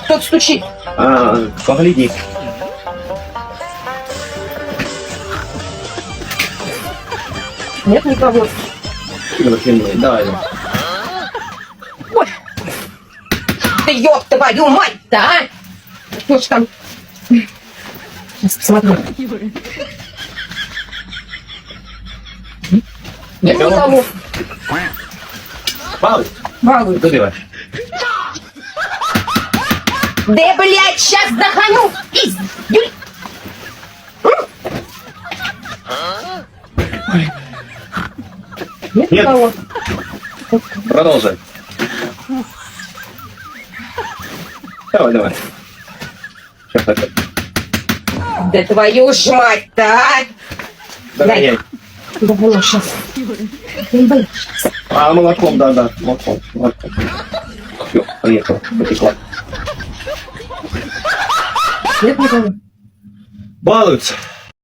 Кто-то стучит. Погляди. Нет никого. Давай. Ой. Да ёб твою мать-то, а! Что ж там? Сейчас посмотрю. Нет, Никого. Балуй. Балуй. Добивай. Да, блядь, сейчас доханю! Пиздюль! Нет Нет. никого. Продолжай. Давай. Сейчас так. Да твою ж мать-то, а! Догоняй. Да ну сейчас. Молоком, да. Молоком. Все, поехала. Потекла. Нет никого. Балуются.